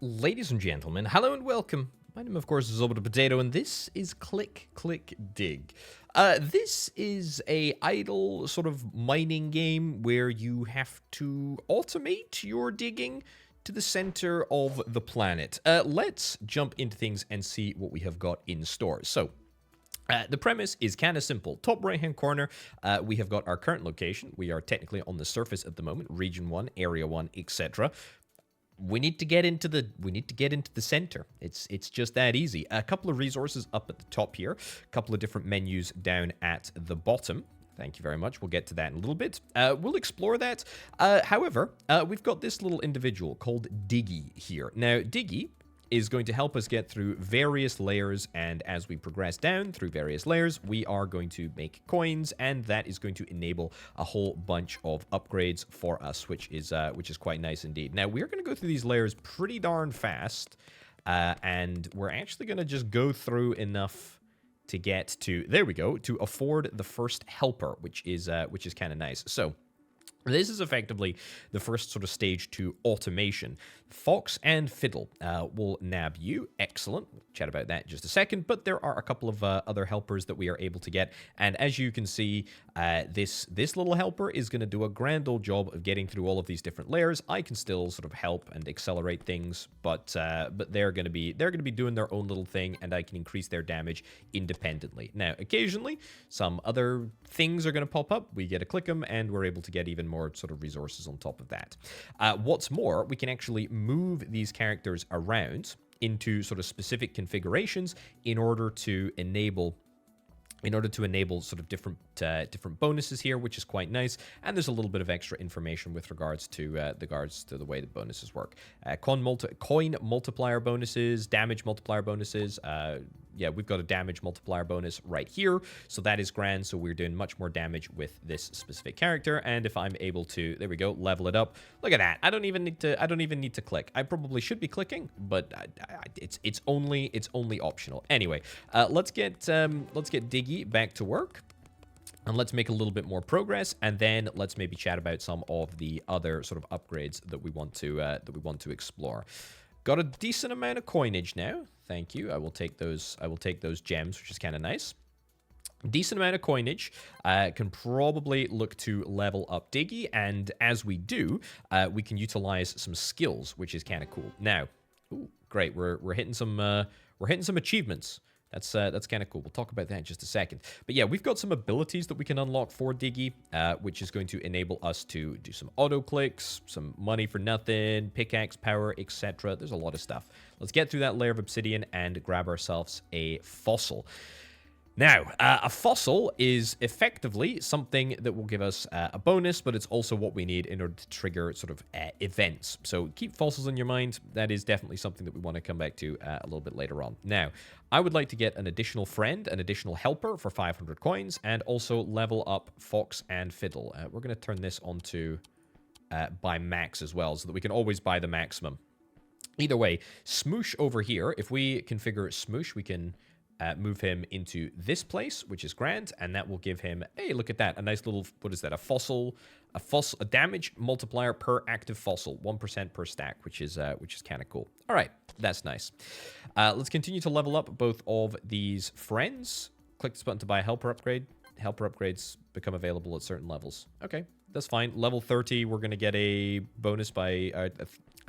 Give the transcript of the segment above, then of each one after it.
Ladies and gentlemen, hello and welcome. My name, of course, is Orbital Potato, and this is Click, Click, Dig. This is a idle sort of mining game where you have to automate your digging to the center of the planet. Let's jump into things and see what we have got in store. So, the premise is kind of simple. Top right-hand corner, we have got our current location. We are technically on the surface at the moment, region 1, area 1, etc. We need to get into the center. It's just that easy. A couple of resources up at the top here, a couple of different menus down at the bottom. Thank you very much. We'll get to that in a little bit. We'll explore that. However, we've got this little individual called Diggy here. Now, Diggy is going to help us get through various layers, and as we progress down through various layers, we are going to make coins, and that is going to enable a whole bunch of upgrades for us, which is quite nice indeed. Now, we're going to go through these layers pretty darn fast, and we're actually going to just go through enough to get to, there we go, to afford the first helper, which is kind of nice. So this is effectively the first sort of stage to automation. Fox and Fiddle will nab you. Excellent. We'll chat about that in just a second. But there are a couple of other helpers that we are able to get. And as you can see, this little helper is going to do a grand old job of getting through all of these different layers. I can still sort of help and accelerate things, but they're going to be doing their own little thing, and I can increase their damage independently. Now, occasionally, some other things are going to pop up. We get to click them, and we're able to get even more sort of resources on top of that. What's more, we can actually move these characters around into sort of specific configurations in order to enable sort of different bonuses here, which is quite nice. And there's a little bit of extra information with regards to the way the bonuses work. Coin multiplier bonuses, damage multiplier bonuses. Yeah, we've got a damage multiplier bonus right here, so that is grand. So we're doing much more damage with this specific character. And if I'm able to, there we go, level it up. Look at that. I don't even need to click. I probably should be clicking, but it's only optional. Anyway, let's get Diggy back to work. And let's make a little bit more progress, and then let's maybe chat about some of the other sort of upgrades that we want to explore. Got a decent amount of coinage now. Thank you. I will take those gems, which is kind of nice. Decent amount of coinage. Can probably look to level up Diggy, and as we do, we can utilize some skills, which is kind of cool. Now, ooh, great. We're hitting some achievements. That's kind of cool. We'll talk about that in just a second. But yeah, we've got some abilities that we can unlock for Diggy, which is going to enable us to do some auto clicks, some money for nothing, pickaxe power, etc. There's a lot of stuff. Let's get through that layer of obsidian and grab ourselves a fossil. Now, a fossil is effectively something that will give us a bonus, but it's also what we need in order to trigger sort of events. So keep fossils in your mind. That is definitely something that we want to come back to a little bit later on. Now, I would like to get an additional friend, an additional helper for 500 coins, and also level up Fox and Fiddle. We're going to turn this on to by max as well, so that we can always buy the maximum. Either way, Smoosh over here, if we configure Smoosh, we can move him into this place, which is grand, and that will give him, hey, look at that, a nice little, what is that, a damage multiplier per active fossil, 1% per stack, which is kind of cool. All right, that's nice. Let's continue to level up both of these friends. Click this button to buy a helper upgrade. Helper upgrades become available at certain levels. Okay, that's fine. Level 30, we're going to get a bonus by a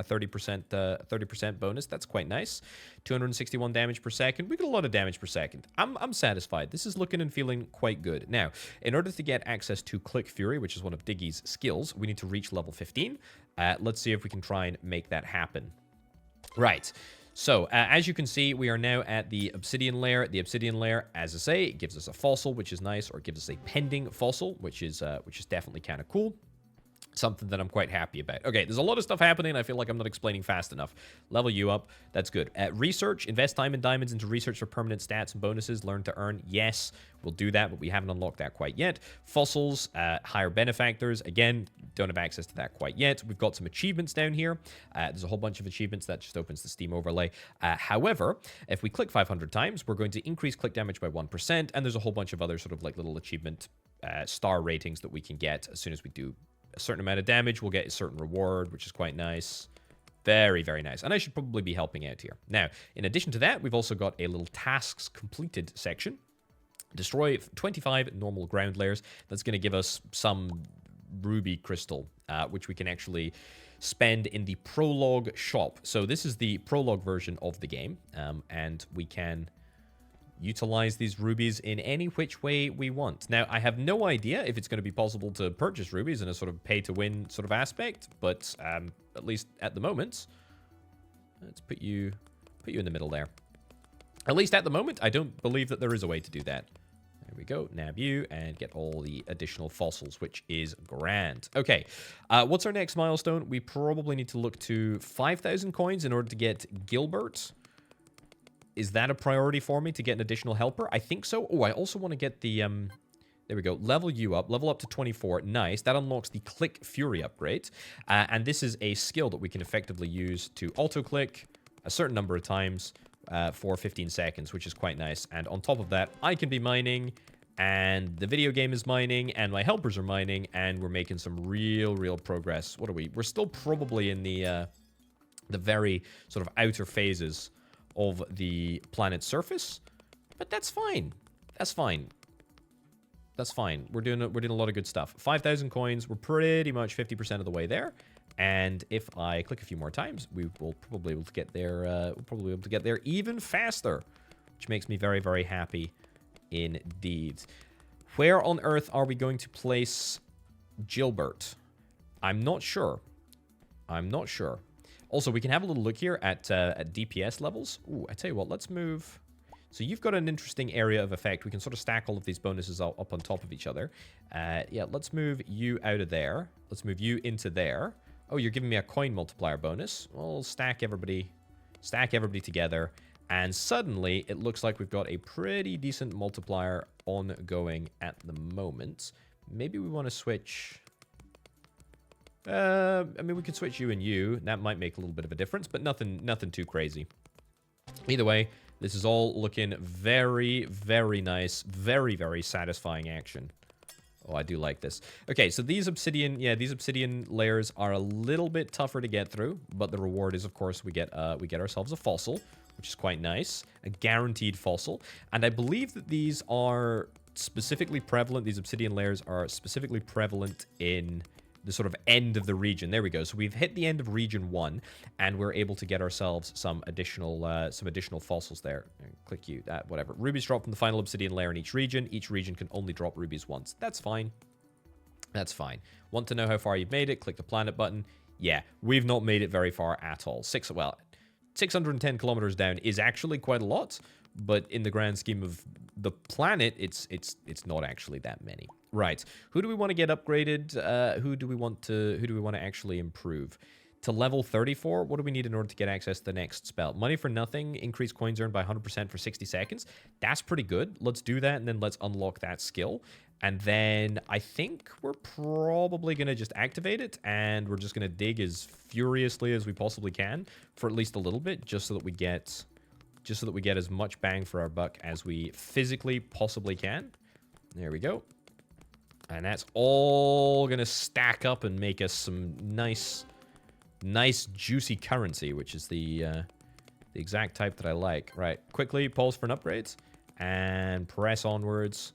30% bonus. That's quite nice. 261 damage per second. We get a lot of damage per second. I'm satisfied. This is looking and feeling quite good. Now, in order to get access to Click Fury, which is one of Diggy's skills, we need to reach level 15. Let's see if we can try and make that happen. Right. So, as you can see, we are now at the obsidian layer. The obsidian layer, as I say, it gives us a fossil, which is nice, or it gives us a pending fossil, which is definitely kind of cool. Something that I'm quite happy about. Okay, there's a lot of stuff happening. I feel like I'm not explaining fast enough. Level you up. That's good. Research. Invest time and diamonds into research for permanent stats and bonuses. Learn to earn. Yes, we'll do that, but we haven't unlocked that quite yet. Fossils. Hire benefactors. Again, don't have access to that quite yet. We've got some achievements down here. There's a whole bunch of achievements. That just opens the Steam overlay. However, if we click 500 times, we're going to increase click damage by 1%, and there's a whole bunch of other sort of like little achievement star ratings that we can get as soon as we do a certain amount of damage. We'll get a certain reward, which is quite nice. Very, very nice. And I should probably be helping out here. Now, in addition to that, we've also got a little tasks completed section. Destroy 25 normal ground layers. That's going to give us some ruby crystal, which we can actually spend in the prologue shop. So this is the prologue version of the game, and we can utilize these rubies in any which way we want. Now, I have no idea if it's going to be possible to purchase rubies in a sort of pay-to-win sort of aspect, but at least at the moment, let's put you in the middle there. At least at the moment, I don't believe that there is a way to do that. There we go. Nab you and get all the additional fossils, which is grand. Okay, what's our next milestone? We probably need to look to 5,000 coins in order to get Gilbert. Is that a priority for me to get an additional helper? I think so. Oh, I also want to get the, there we go, level you up, level up to 24. Nice. That unlocks the Click Fury upgrade. And this is a skill that we can effectively use to auto-click a certain number of times for 15 seconds, which is quite nice. And on top of that, I can be mining, and the video game is mining, and my helpers are mining, and we're making some real progress. What are we? We're still probably in the very sort of outer phases of the planet's surface, but that's fine. That's fine. That's fine. We're doing a lot of good stuff. 5,000 coins. We're pretty much 50% of the way there. And if I click a few more times, we will probably be able to get there. We'll probably be able to get there even faster, which makes me very happy indeed. Where on Earth are we going to place Gilbert? I'm not sure. I'm not sure. Also, we can have a little look here at DPS levels. Ooh, I tell you what, let's move. So you've got an interesting area of effect. We can sort of stack all of these bonuses up on top of each other. Yeah, let's move you out of there. Let's move you into there. Oh, you're giving me a coin multiplier bonus. We'll stack everybody together. And suddenly, it looks like we've got a pretty decent multiplier ongoing at the moment. Maybe we want to switch... I mean, we could switch you and you. That might make a little bit of a difference, but nothing too crazy. Either way, this is all looking very nice. Very satisfying action. Oh, I do like this. Okay, so these obsidian layers are a little bit tougher to get through, but the reward is, of course, we get ourselves a fossil, which is quite nice. A guaranteed fossil. And I believe that these are specifically prevalent. These obsidian layers are specifically prevalent in the sort of end of the region. There we go. So we've hit the end of region 1, and we're able to get ourselves some additional fossils there. Click you, whatever. Rubies drop from the final obsidian layer in each region. Each region can only drop rubies once. That's fine. That's fine. Want to know how far you've made it? Click the planet button. Yeah, we've not made it very far at all. 610 kilometers down is actually quite a lot, but in the grand scheme of the planet, it's not actually that many. Right. Who do we want to get upgraded? Who do we want to actually improve? To level 34, what do we need in order to get access to the next spell? Money for nothing, increase coins earned by 100% for 60 seconds. That's pretty good. Let's do that, and then let's unlock that skill. And then I think we're probably going to just activate it, and we're just going to dig as furiously as we possibly can for at least a little bit, just so that we get as much bang for our buck as we physically possibly can. There we go. And that's all going to stack up and make us some nice juicy currency, which is the exact type that I like. Right, quickly pause for an upgrade and press onwards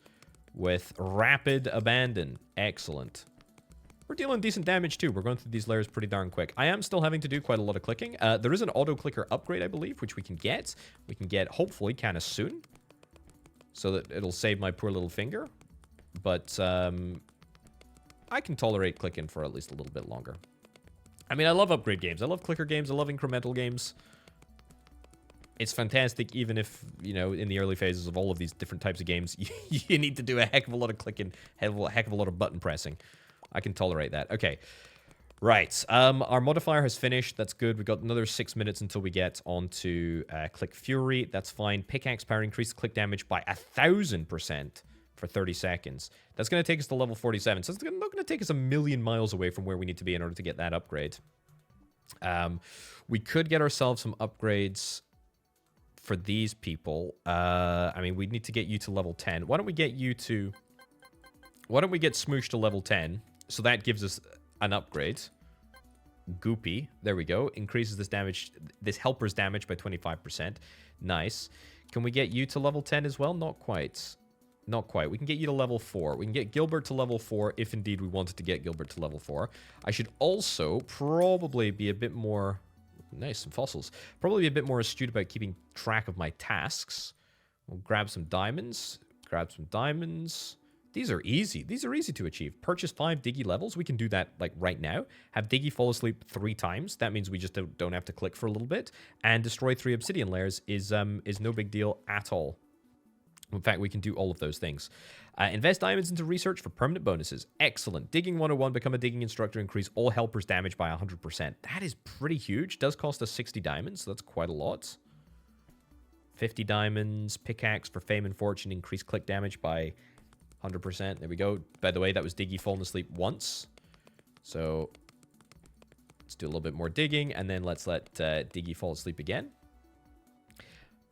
with rapid abandon. Excellent. We're dealing decent damage too. We're going through these layers pretty darn quick. I am still having to do quite a lot of clicking. There is an auto clicker upgrade, I believe, which we can get. We can get hopefully kind of soon, so that it'll save my poor little finger. But I can tolerate clicking for at least a little bit longer. I mean, I love upgrade games. I love clicker games. I love incremental games. It's fantastic, even if, you know, in the early phases of all of these different types of games, you need to do a heck of a lot of clicking, heck of a lot of button pressing. I can tolerate that. Okay. Right. Our modifier has finished. That's good. We've got another 6 minutes until we get onto Click Fury. That's fine. Pickaxe power increases click damage by 1,000%. For 30 seconds. That's going to take us to level 47. So it's not going to take us a million miles away from where we need to be in order to get that upgrade. We could get ourselves some upgrades for these people. I mean, we need to get you to level 10. Why don't we get Smoosh to level 10? So that gives us an upgrade. Goopy. There we go. Increases this helper's damage by 25%. Nice. Can we get you to level 10 as well? Not quite. Not quite. We can get you to level 4. We can get Gilbert to level 4 if indeed we wanted to get Gilbert to level 4. I should also probably be a bit more... Nice, some fossils. Probably be a bit more astute about keeping track of my tasks. We'll grab some diamonds. Grab some diamonds. These are easy. These are easy to achieve. Purchase 5 Diggy levels. We can do that like right now. Have Diggy fall asleep 3 times. That means we just don't have to click for a little bit. And destroy 3 obsidian layers is no big deal at all. In fact, we can do all of those things. Invest diamonds into research for permanent bonuses. Excellent. Digging 101, become a digging instructor, increase all helpers' damage by 100%. That is pretty huge. Does cost us 60 diamonds, so that's quite a lot. 50 diamonds. Pickaxe for fame and fortune, increase click damage by 100%. There we go. By the way, that was Diggy falling asleep once. So let's do a little bit more digging, and then let's let Diggy fall asleep again.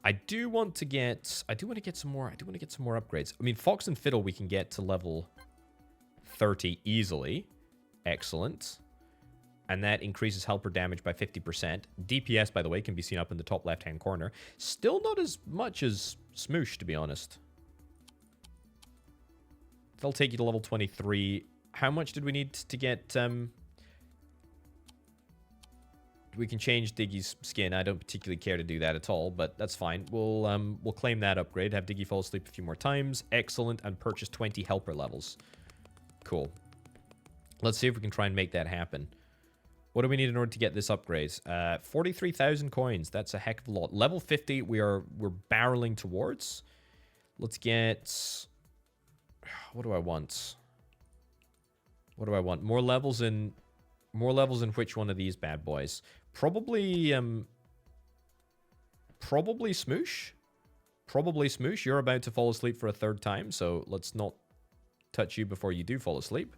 I do want to get some more upgrades. I mean, Fox and Fiddle we can get to level 30 easily. Excellent. And that increases helper damage by 50%. DPS, by the way, can be seen up in the top left-hand corner. Still not as much as Smoosh, to be honest. They'll take you to level 23. How much did we need to get... We can change Diggy's skin. I don't particularly care to do that at all, but that's fine. We'll claim that upgrade. Have Diggy fall asleep a few more times. Excellent. And purchase 20 helper levels. Cool. Let's see if we can try and make that happen. What do we need in order to get this upgrade? 43,000 coins. That's a heck of a lot. Level 50 we're barreling towards. Let's get... What do I want? What do I want? More levels in which one of these bad boys? Probably Smoosh. Probably Smoosh. You're about to fall asleep for a 3rd time, so let's not touch you before you do fall asleep.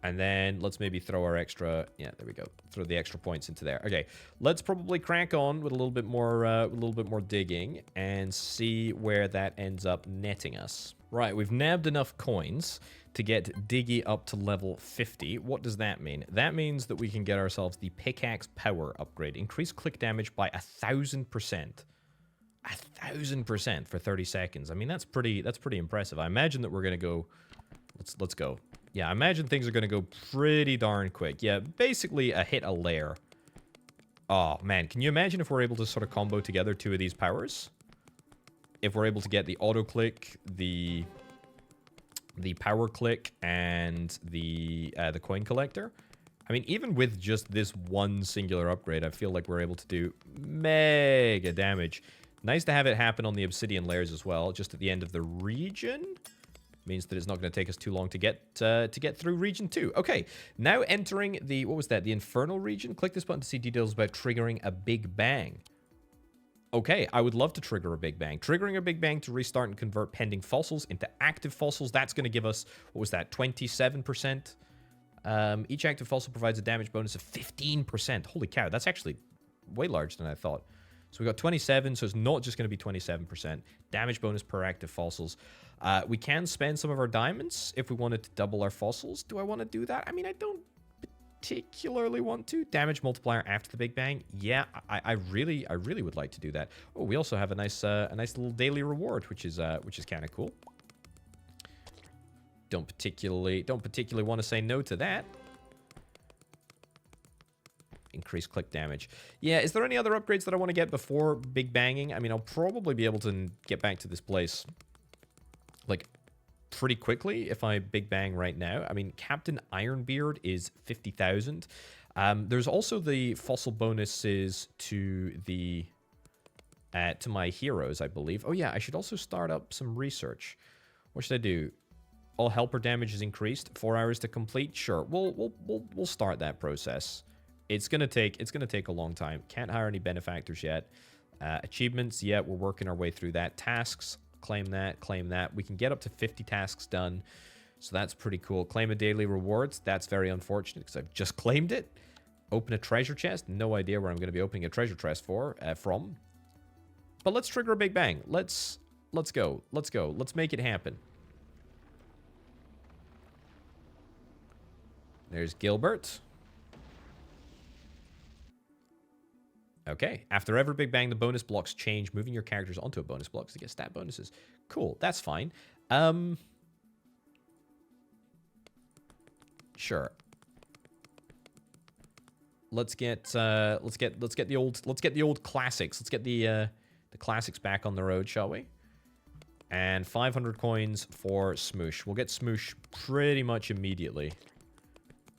And then let's maybe throw our extra... Yeah, there we go. Throw the extra points into there. Okay, let's probably crack on with a little bit more digging and see where that ends up netting us. Right, we've nabbed enough coins to get Diggy up to level 50. What does that mean? That means that we can get ourselves the pickaxe power upgrade. Increase click damage by 1,000%. 1,000% for 30 seconds. I mean, that's pretty impressive. I imagine that we're gonna go... Let's go. Yeah, I imagine things are gonna go pretty darn quick. Yeah, basically a hit a layer. Oh, man. Can you imagine if we're able to sort of combo together 2 of these powers? If we're able to get the auto click, the power click, and the coin collector. I mean, even with just this one singular upgrade, I feel like we're able to do mega damage. Nice to have it happen on the obsidian layers as well, just at the end of the region. Means that it's not going to take us too long to get through region 2. Okay, now entering the, what was that? The infernal region. Click this button to see details about triggering a big bang. Okay, I would love to trigger a big bang. Triggering a big bang to restart and convert pending fossils into active fossils. That's going to give us, what was that, 27%? Each active fossil provides a damage bonus of 15%. Holy cow, that's actually way larger than I thought. So we got 27, so it's not just going to be 27%. Damage bonus per active fossils. We can spend some of our diamonds if we wanted to double our fossils. Do I want to do that? I mean, I don't particularly want to. Damage multiplier after the Big Bang. Yeah, I really would like to do that. Oh, we also have a nice little daily reward, which is kind of cool. Don't particularly want to say no to that. Increase click damage. Yeah, is there any other upgrades that I want to get before big banging? I mean, I'll probably be able to get back to this place like pretty quickly if I big bang right now. I mean, Captain Ironbeard is 50,000. There's also the fossil bonuses to the to my heroes, I believe. Oh yeah, I should also start up some research. What should I do? All helper damage is increased. 4 hours to complete. Sure, we'll start that process. It's gonna take a long time. Can't hire any benefactors yet. Achievements, yeah, we're working our way through that. Tasks, claim that, claim that. We can get up to 50 tasks done, so that's pretty cool. Claim a daily rewards. That's very unfortunate because I've just claimed it. Open a treasure chest. No idea where I'm going to be opening a treasure chest from. But let's trigger a big bang. Let's go. Let's go. Let's make it happen. There's Gilbert. Okay. After every Big Bang, the bonus blocks change, moving your characters onto a bonus blocks to get stat bonuses. Cool. That's fine. Sure. Let's get the old classics. Let's get the classics back on the road, shall we? And 500 coins for Smoosh. We'll get Smoosh pretty much immediately.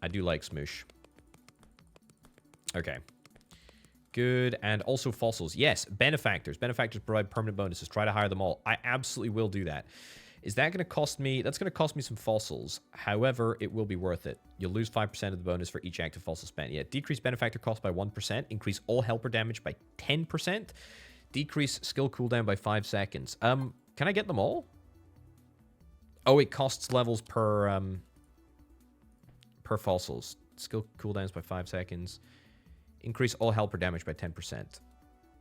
I do like Smoosh. Okay. Good. And also fossils. Yes, benefactors. Benefactors provide permanent bonuses. Try to hire them all. I absolutely will do that. Is that going to cost me? That's going to cost me some fossils. However, it will be worth it. You'll lose 5% of the bonus for each active fossil spent. Yeah, decrease benefactor cost by 1%. Increase all helper damage by 10%. Decrease skill cooldown by 5 seconds. Can I get them all? Oh, it costs levels per fossils. Skill cooldowns by 5 seconds. Increase all helper damage by 10%.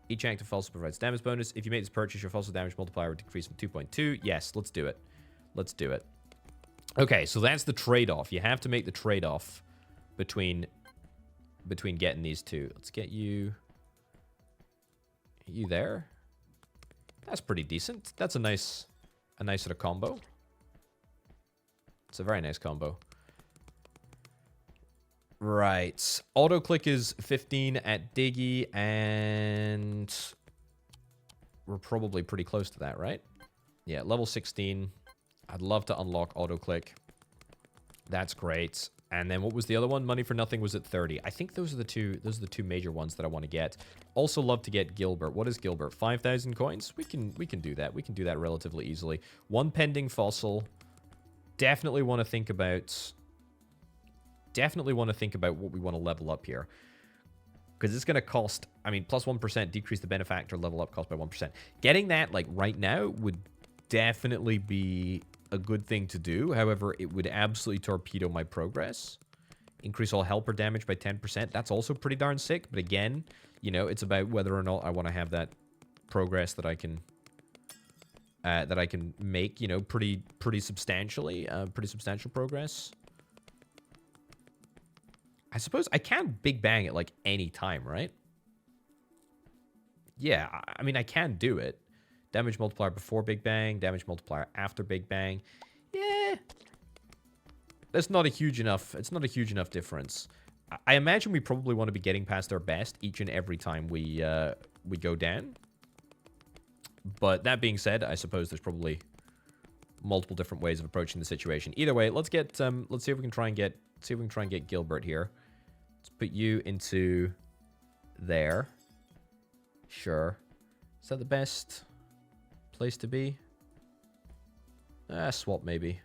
Each active fossil provides damage bonus. If you make this purchase, your fossil damage multiplier will decrease from 2.2. Yes, let's do it. Let's do it. Okay, so that's the trade-off. You have to make the trade-off between getting these two. Let's get you... You there? That's pretty decent. That's a nice sort of combo. It's a very nice combo. Right. Auto-click is 15 at Diggy, and we're probably pretty close to that, right? Yeah, level 16. I'd love to unlock auto-click. That's great. And then what was the other one? Money for Nothing was at 30. I think those are the two major ones that I want to get. Also love to get Gilbert. What is Gilbert? 5,000 coins? We can do that. We can do that relatively easily. One pending fossil. Definitely want to think about what we want to level up here. Because it's going to cost, I mean, plus 1%, decrease the benefactor level up cost by 1%. Getting that, like, right now would definitely be a good thing to do. However, it would absolutely torpedo my progress. Increase all helper damage by 10%. That's also pretty darn sick. But again, you know, it's about whether or not I want to have that progress that I can make, you know, pretty substantially, pretty substantial progress. I suppose I can Big Bang at, like, any time, right? Yeah, I mean, I can do it. Damage multiplier before Big Bang, damage multiplier after Big Bang. Yeah. That's not a huge enough, it's not a huge enough difference. I imagine we probably want to be getting past our best each and every time we go down. But that being said, I suppose there's probably multiple different ways of approaching the situation. Either way, let's see if we can try and get Gilbert here. Let's put you into there. Sure. Is that the best place to be? Swap maybe.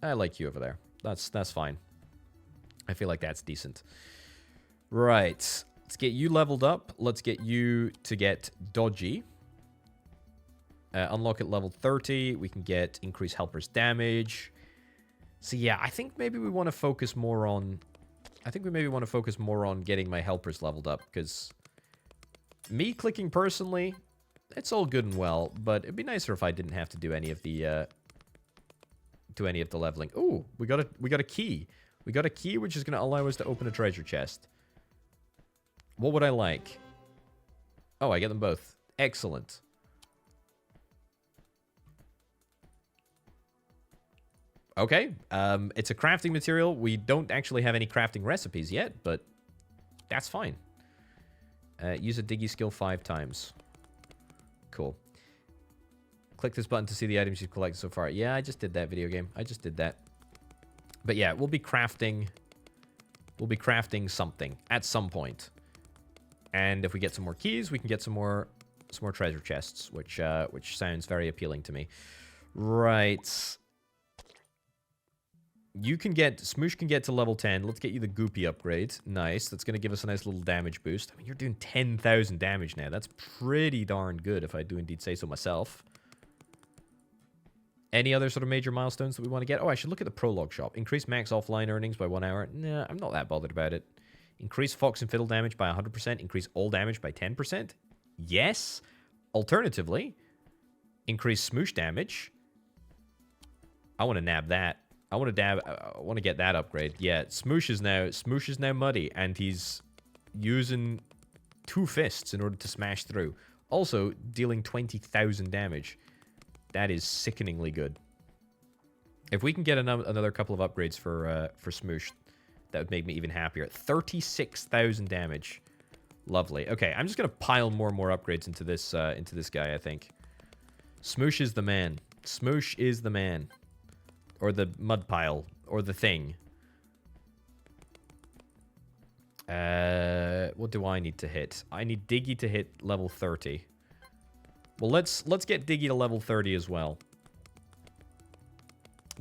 I like you over there. That's fine. I feel like that's decent. Right. Let's get you leveled up. Let's get you to get dodgy. Unlock at level 30. We can get increased helper's damage. So yeah, I think maybe we want to focus more on... getting my helpers leveled up, because me clicking personally, it's all good and well, but it'd be nicer if I didn't have to do any of the leveling. Ooh, we got a key. We got a key which is going to allow us to open a treasure chest. What would I like? Oh, I get them both. Excellent. Okay, it's a crafting material. We don't actually have any crafting recipes yet, but that's fine. Use a diggy skill 5 times. Cool. Click this button to see the items you've collected so far. Yeah, I just did that, video game. I just did that. But yeah, we'll be crafting something at some point. And if we get some more keys, we can get some more treasure chests, which sounds very appealing to me. Right. Smoosh can get to level 10. Let's get you the Goopy upgrade. Nice. That's going to give us a nice little damage boost. I mean, you're doing 10,000 damage now. That's pretty darn good, if I do indeed say so myself. Any other sort of major milestones that we want to get? Oh, I should look at the prologue shop. Increase max offline earnings by 1 hour. Nah, I'm not that bothered about it. Increase Fox and Fiddle damage by 100%. Increase all damage by 10%. Yes. Alternatively, increase Smoosh damage. I want to nab that. I want to get that upgrade. Yeah, Smoosh is now muddy, and he's using 2 fists in order to smash through. Also, dealing 20,000 damage. That is sickeningly good. If we can get another couple of upgrades for Smoosh, that would make me even happier. 36,000 damage. Lovely. Okay, I'm just gonna pile more and more upgrades into this guy, I think. Smoosh is the man. Smoosh is the man. Or the mud pile. Or the thing. What do I need to hit? I need Diggy to hit level 30. Well, let's get Diggy to level 30 as well.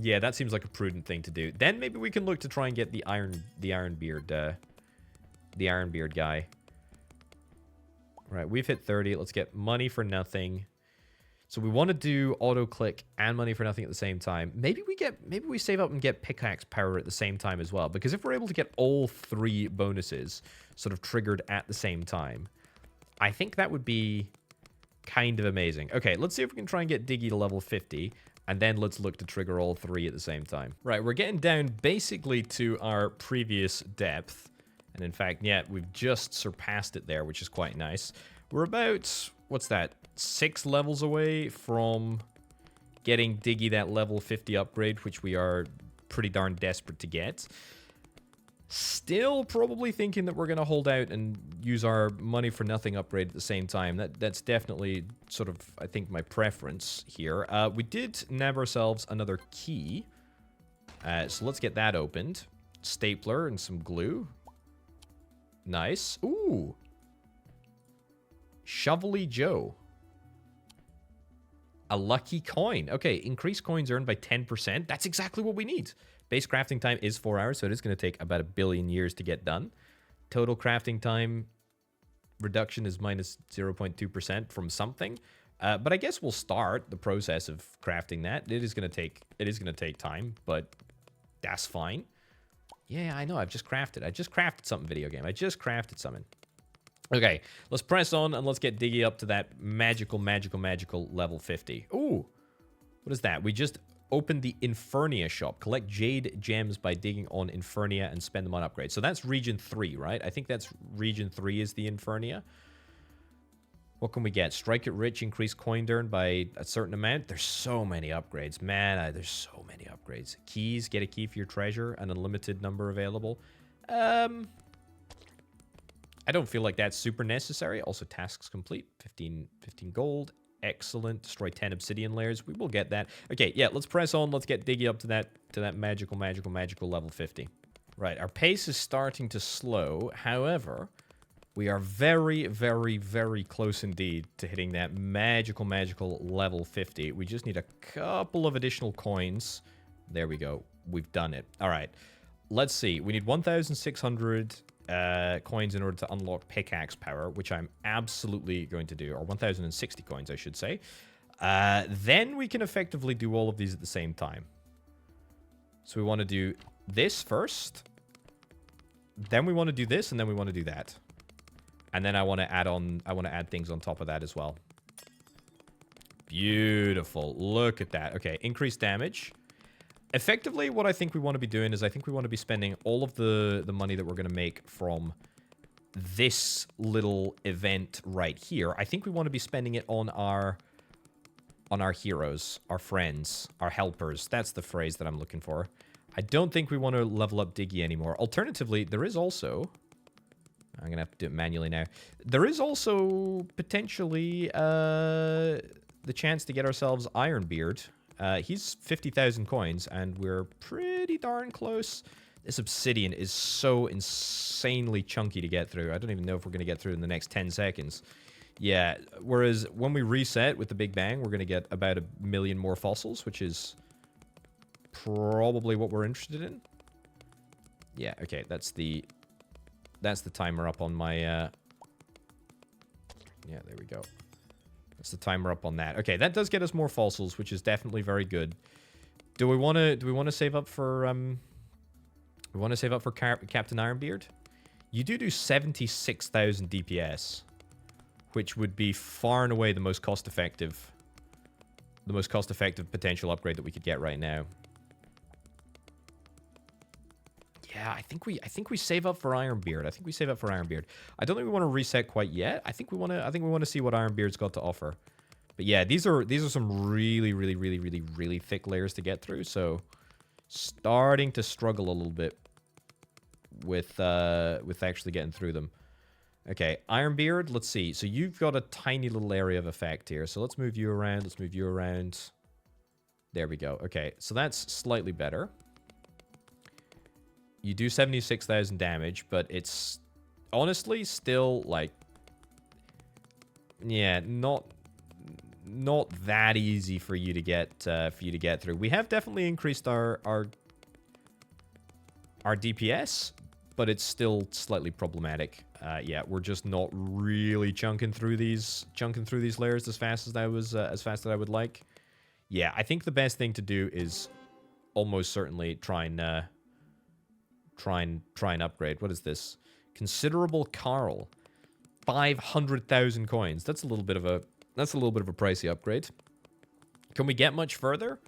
Yeah, that seems like a prudent thing to do. Then maybe we can look to try and get the Ironbeard guy. Right, we've hit 30. Let's get money for nothing. So we want to do auto click and money for nothing at the same time. Maybe we save up and get pickaxe power at the same time as well. Because if we're able to get all 3 bonuses sort of triggered at the same time, I think that would be kind of amazing. Okay, let's see if we can try and get Diggy to level 50. And then let's look to trigger all 3 at the same time. Right, we're getting down basically to our previous depth. And in fact, yeah, we've just surpassed it there, which is quite nice. We're about, what's that, 6 levels away from getting Diggy that level 50 upgrade, which we are pretty darn desperate to get. Still probably thinking that we're going to hold out and use our money for nothing upgrade at the same time. That's definitely sort of, I think, my preference here. We did nab ourselves another key. So let's get that opened. Stapler and some glue. Nice. Ooh. Shovelly Joe. A lucky coin. Okay, increased coins earned by 10%. That's exactly what we need. Base crafting time is 4 hours, so it is going to take about 1 billion years to get done. Total crafting time reduction is minus 0.2% from something. But I guess we'll start the process of crafting that. It is going to take time, but that's fine. Yeah, I know. I just crafted something, video game. I just crafted something. Okay, let's press on and let's get Diggy up to that magical level 50. Ooh, what is that? We just opened the Infernia shop. Collect jade gems by digging on Infernia and spend them on upgrades. So that's region 3, right? I think that's region 3 is the Infernia. What can we get? Strike it rich, increase coin earned by a certain amount. There's so many upgrades. Man, there's so many upgrades. Keys, get a key for your treasure, an unlimited number available. I don't feel like that's super necessary. Also, tasks complete. 15 gold. Excellent. Destroy 10 obsidian layers. We will get that. Okay, yeah, let's press on. Let's get Diggy up to that magical level 50. Right, our pace is starting to slow. However, we are very, very, very close indeed to hitting that magical level 50. We just need a couple of additional coins. There we go. We've done it. All right. Let's see. We need 1,600 coins in order to unlock pickaxe power, which I'm absolutely going to do. Or 1,060 coins, I should say. Then we can effectively do all of these at the same time. So we want to do this first. Then we want to do this, and then we want to do that. And then I want to add things on top of that as well. Beautiful. Look at that. Okay, increased damage. Effectively, what I think we want to be doing is I think we want to be spending all of the money that we're going to make from this little event right here. I think we want to be spending it on our heroes, our friends, our helpers. That's the phrase that I'm looking for. I don't think we want to level up Diggy anymore. Alternatively, there is also... I'm going to have to do it manually now. There is also potentially the chance to get ourselves Ironbeard. He's 50,000 coins, and we're pretty darn close. This obsidian is so insanely chunky to get through. I don't even know if we're going to get through in the next 10 seconds. Yeah, whereas when we reset with the Big Bang, we're going to get about 1 million more fossils, which is probably what we're interested in. Yeah, okay, that's the timer up on my... Yeah, there we go. That's the timer up on that. Okay, that does get us more fossils, which is definitely very good. Do we want to save up for we want to save up for Captain Ironbeard? You do 76,000 DPS, which would be far and away the most cost-effective potential upgrade that we could get right now. Yeah, I think we save up for Ironbeard. I think we save up for Ironbeard. I don't think we want to reset quite yet. I think we want to see what Ironbeard's got to offer. But yeah, these are some really thick layers to get through. So starting to struggle a little bit with actually getting through them. Okay, Ironbeard, let's see. So you've got a tiny little area of effect here. So let's move you around. Let's move you around. There we go. Okay, so that's slightly better. You do 76,000 damage, but it's honestly still like, yeah, not that easy for you to get through. We have definitely increased our DPS, but it's still slightly problematic. Yeah, we're just not really chunking through these layers as fast as I would like. Yeah, I think the best thing to do is almost certainly try and upgrade. What is this? Considerable Carl. 500,000 coins. That's a little bit of a pricey upgrade. Can we get much further?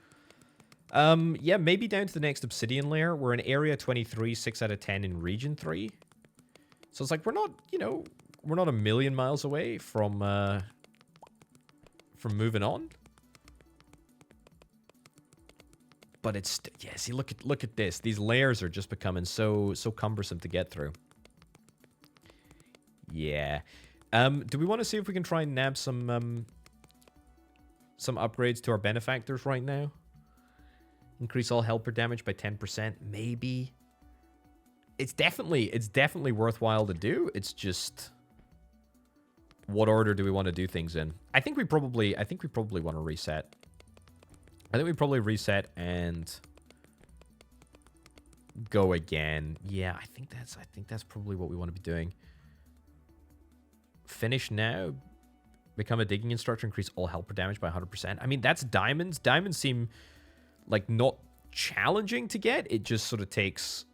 Yeah, maybe down to the next obsidian layer. We're in area 23, 6 out of 10 in region 3. So it's like we're not, we're not a million miles away from moving on. But it's, yeah, see, look at this. These layers are just becoming so cumbersome to get through. Yeah. Do we want to see if we can try and nab some upgrades to our benefactors right now? Increase all helper damage by 10%, maybe. It's definitely worthwhile to do. It's just, what order do we want to do things in? I think we probably want to reset. I think we probably reset and go again. Yeah, I think that's probably what we want to be doing. Finish now. Become a digging instructor. Increase all helper damage by 100%. I mean, that's diamonds. Diamonds seem like not challenging to get. It just sort of takes...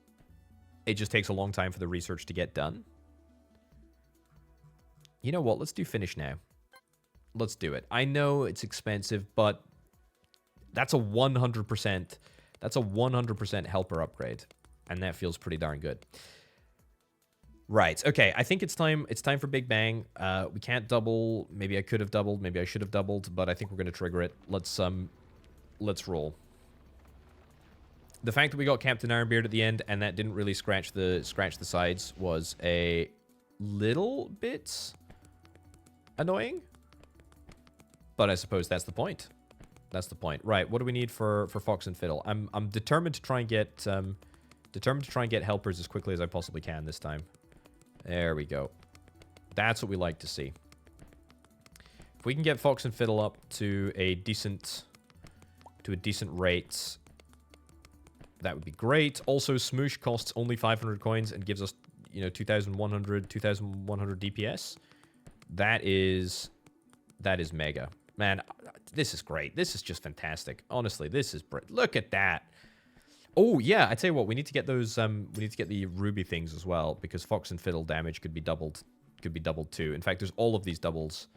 It just takes a long time for the research to get done. You know what? Let's do finish now. Let's do it. I know it's expensive, but that's a 100%. That's a 100% helper upgrade, and that feels pretty darn good. Right. Okay. I think it's time. It's time for Big Bang. We can't double. Maybe I could have doubled. Maybe I should have doubled. But I think we're going to trigger it. Let's roll. The fact that we got Captain Ironbeard at the end and that didn't really scratch the sides was a little bit annoying. But I suppose that's the point. That's the point. Right. What do we need for Fox and Fiddle? I'm determined to try and get helpers as quickly as I possibly can this time. There we go. That's what we like to see. If we can get Fox and Fiddle up to a decent rate, that would be great. Also, Smoosh costs only 500 coins and gives us, 2,100 DPS. That is mega. Man, this is great. This is just fantastic. Honestly, this is look at that. Oh yeah, I tell you what, we need to get those. We need to get the ruby things as well, because Fox and Fiddle damage could be doubled. Could be doubled too. In fact, there's all of these doubles,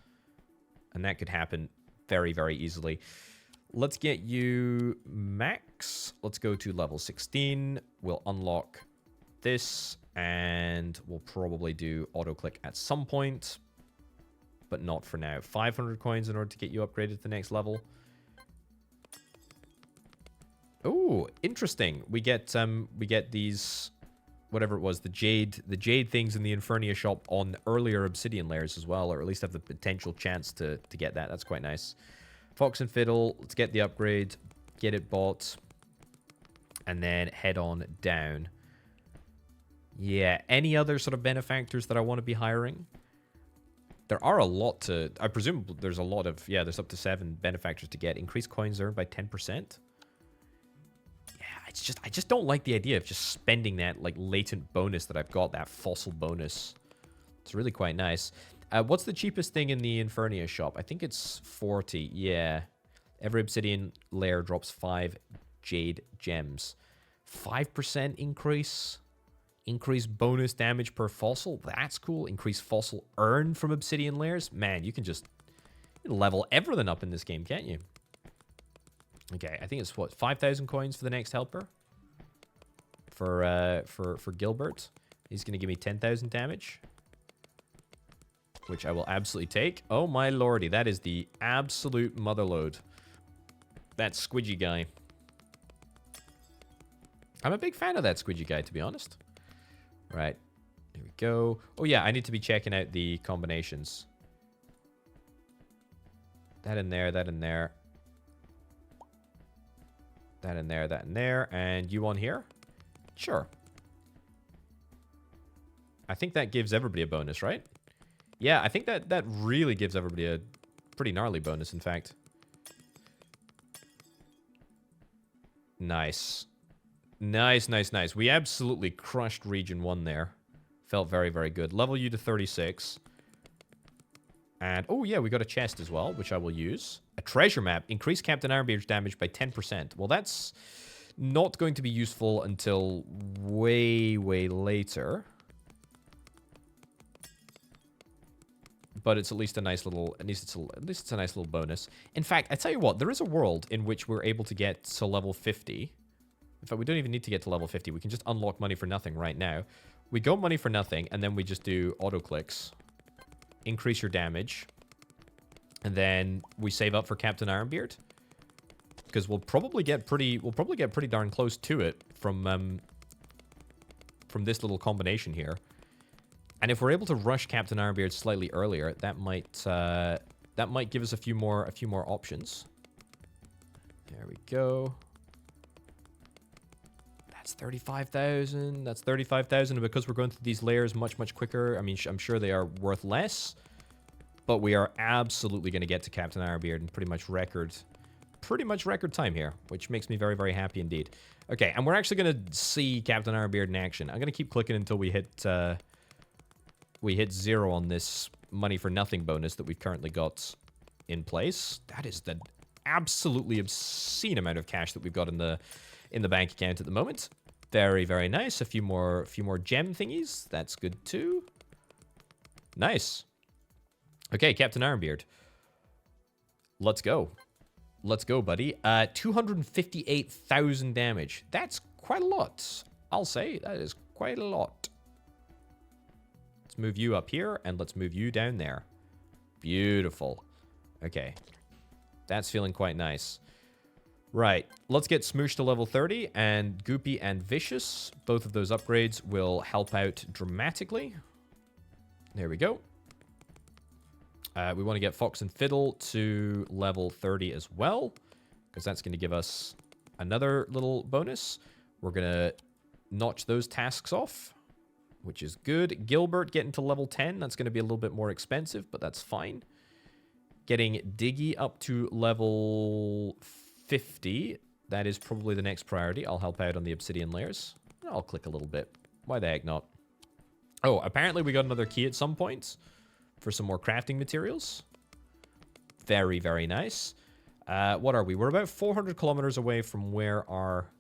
and that could happen very, very easily. Let's get you max. Let's go to level 16. We'll unlock this, and we'll probably do auto click at some point, but not for now. 500 coins in order to get you upgraded to the next level. Oh, interesting. We get these, whatever it was, the jade things in the Infernia shop on earlier obsidian layers as well, or at least have the potential chance to get that. That's quite nice. Fox and Fiddle, let's get the upgrade, get it bought, and then head on down. Yeah, any other sort of benefactors that I want to be hiring? There are a lot to... I presume there's a lot of... Yeah, there's up to 7 benefactors to get. Increased coins earned by 10%. Yeah, I just don't like the idea of just spending that, like, latent bonus that I've got, that fossil bonus. It's really quite nice. What's the cheapest thing in the Infernia shop? I think it's 40. Yeah. Every obsidian layer drops 5 jade gems. 5% increase. Increase bonus damage per fossil. That's cool. Increase fossil earned from obsidian layers. Man, you can just level everything up in this game, can't you? Okay, I think it's what, 5,000 coins for the next helper? for Gilbert. He's going to give me 10,000 damage, which I will absolutely take. Oh my lordy, that is the absolute motherload. That squidgy guy. I'm a big fan of that squidgy guy, to be honest. Right. Here we go. Oh yeah, I need to be checking out the combinations. That in there, that in there. That in there, that in there. And you on here? Sure. I think that gives everybody a bonus, right? Yeah, I think that really gives everybody a pretty gnarly bonus, in fact. Nice. Nice, nice, nice. We absolutely crushed Region 1 there. Felt very, very good. Level you to 36. And, oh yeah, we got a chest as well, which I will use. A treasure map. Increase Captain Ironbeard's damage by 10%. Well, that's not going to be useful until way, way later. But it's at least a nice little, at least it's a nice little bonus. In fact, I tell you what, there is a world in which we're able to get to level 50. In fact, we don't even need to get to level 50. We can just unlock money for nothing right now. We go money for nothing, and then we just do auto clicks. Increase your damage. And then we save up for Captain Ironbeard. Because we'll probably get pretty darn close to it from this little combination here. And if we're able to rush Captain Ironbeard slightly earlier, that might give us a few more options. There we go. That's 35,000. That's 35,000. And because we're going through these layers much, much quicker, I mean, I'm sure they are worth less. But we are absolutely going to get to Captain Ironbeard in pretty much record time here, which makes me very, very happy indeed. Okay, and we're actually going to see Captain Ironbeard in action. I'm going to keep clicking until we hit 0 on this money for nothing bonus that we've currently got in place. That is the absolutely obscene amount of cash that we've got in the bank account at the moment. Very, very nice. A few more gem thingies. That's good too. Nice. Okay, Captain Ironbeard. Let's go. Let's go, buddy. 258,000 damage. That's quite a lot. I'll say that is quite a lot. Let's move you up here, and let's move you down there. Beautiful. Okay. That's feeling quite nice. Right. Let's get Smoosh to level 30, and Goopy and Vicious. Both of those upgrades will help out dramatically. There we go. We want to get Fox and Fiddle to level 30 as well, because that's going to give us another little bonus. We're going to notch those tasks off, which is good. Gilbert getting to level 10. That's going to be a little bit more expensive, but that's fine. Getting Diggy up to level 50. That is probably the next priority. I'll help out on the obsidian layers. I'll click a little bit. Why the heck not? Oh, apparently we got another key at some point for some more crafting materials. Very, very nice. What are we? We're about 400 kilometers away from where our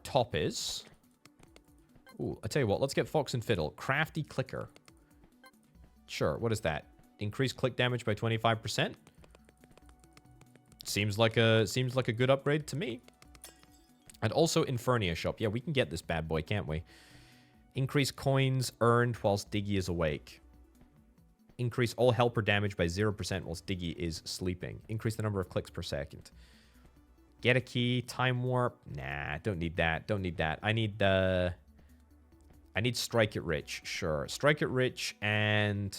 top is. Ooh, I tell you what, let's get Fox and Fiddle. Crafty Clicker. Sure, what is that? Increase click damage by 25%. Seems like a good upgrade to me. And also Infernia Shop. Yeah, we can get this bad boy, can't we? Increase coins earned whilst Diggy is awake. Increase all helper damage by 0% whilst Diggy is sleeping. Increase the number of clicks per second. Get a key. Time warp. Nah, don't need that. Don't need that. I need Strike It Rich. Sure. Strike It Rich and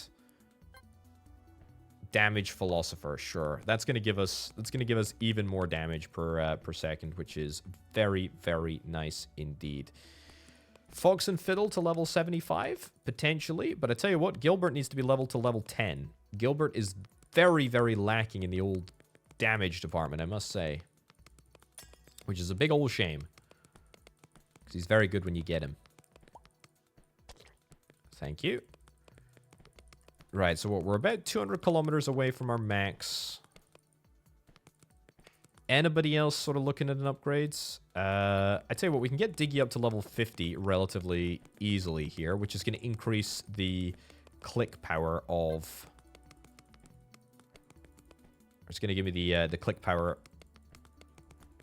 Damage Philosopher. Sure. That's gonna give us even more damage per second, which is very, very nice indeed. Fox and Fiddle to level 75, potentially. But I tell you what, Gilbert needs to be leveled to level 10. Gilbert is very, very lacking in the old damage department, I must say. Which is a big old shame. Because he's very good when you get him. Thank you. Right, so we're about 200 kilometers away from our max. Anybody else sort of looking at an upgrades? I tell you what, we can get Diggy up to level 50 relatively easily here, which is going to increase the click power of... It's going to give me the click power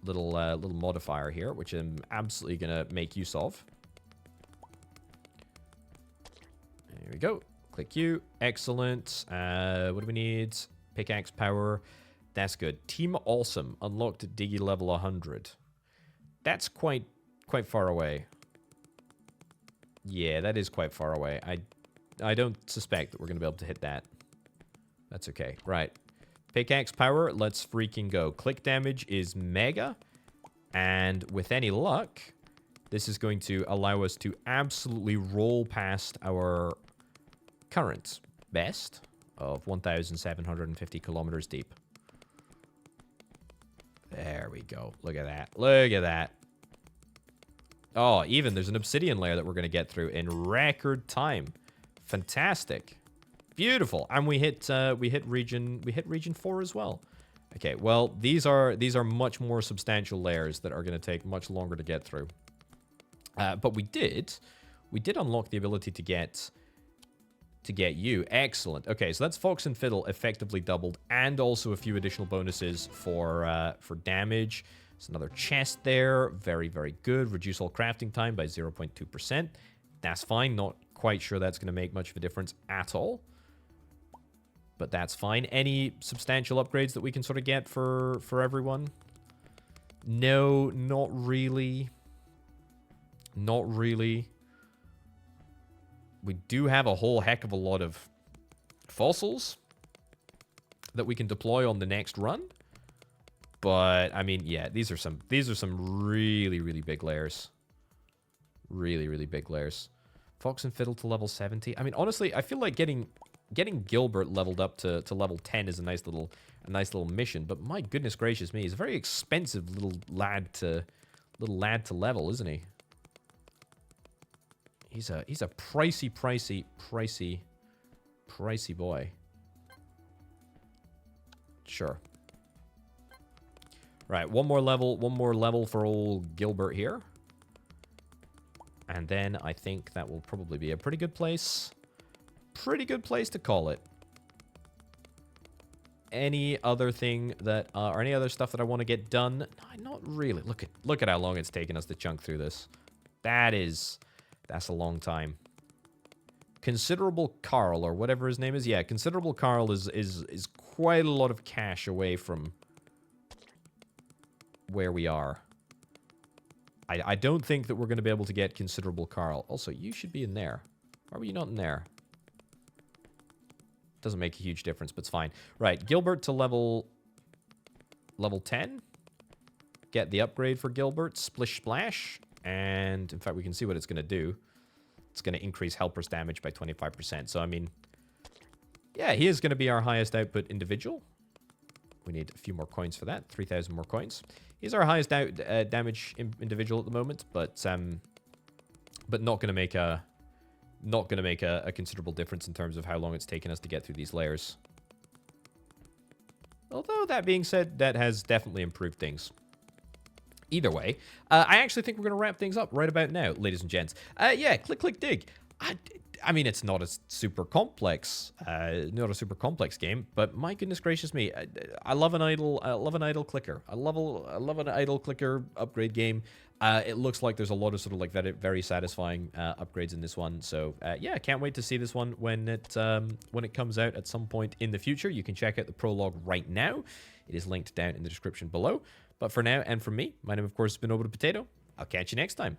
little modifier here, which I'm absolutely gonna make use of. There we go. Click U. Excellent. What do we need? Pickaxe power. That's good. Team Awesome. Unlocked at Diggy level 100. That's quite far away. Yeah, that is quite far away. I don't suspect that we're going to be able to hit that. That's okay. Right. Pickaxe power. Let's freaking go. Click damage is mega. And with any luck, this is going to allow us to absolutely roll past our current best of 1,750 kilometers deep. There we go. Look at that. Look at that. Oh, even there's an obsidian layer that we're going to get through in record time. Fantastic. Beautiful. And we hit region 4 as well. Okay, well, these are much more substantial layers that are going to take much longer to get through. But we did unlock the ability to get you. Excellent. Okay, so that's Fox and Fiddle effectively doubled, and also a few additional bonuses for damage. There's another chest there. Very, very good. Reduce all crafting time by 0.2%. That's fine. Not quite sure that's going to make much of a difference at all. But that's fine. Any substantial upgrades that we can sort of get for everyone? No, not really. Not really. We do have a whole heck of a lot of fossils that we can deploy on the next run. But I mean, yeah, these are some really, really big layers. Really, really big layers. Fox and Fiddle to level 70. I mean, honestly, I feel like getting Gilbert leveled up to level 10 is a nice little mission, but my goodness gracious me, he's a very expensive little lad to level, isn't he? He's a pricey boy. Sure. Right, one more level for old Gilbert here. And then I think that will probably be a pretty good place. Pretty good place to call it. Any other thing that, or any other stuff that I want to get done? No, not really. Look at how long it's taken us to chunk through this. That's a long time. Considerable Carl, or whatever his name is. Yeah, Considerable Carl is quite a lot of cash away from where we are. I don't think that we're going to be able to get Considerable Carl. Also, you should be in there. Why were you not in there? Doesn't make a huge difference, but it's fine. Right, Gilbert to level 10. Get the upgrade for Gilbert. Splish Splash. And, in fact, we can see what it's going to do. It's going to increase Helper's damage by 25%. So, I mean, yeah, he is going to be our highest output individual. We need a few more coins for that. 3,000 more coins. He's our highest damage individual at the moment, but not going to make a considerable difference in terms of how long it's taken us to get through these layers. Although, that being said, that has definitely improved things. Either way, I actually think we're going to wrap things up right about now, ladies and gents. Yeah, click, dig. I mean, it's not a super complex, game, but my goodness gracious me, I love an idle clicker. I love an idle clicker upgrade game. It looks like there's a lot of sort of like very satisfying upgrades in this one. So yeah, I can't wait to see this one when it comes out at some point in the future. You can check out the prologue right now. It is linked down in the description below. But for now, and from me, my name, of course, has been Orbital Potato. I'll catch you next time.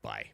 Bye.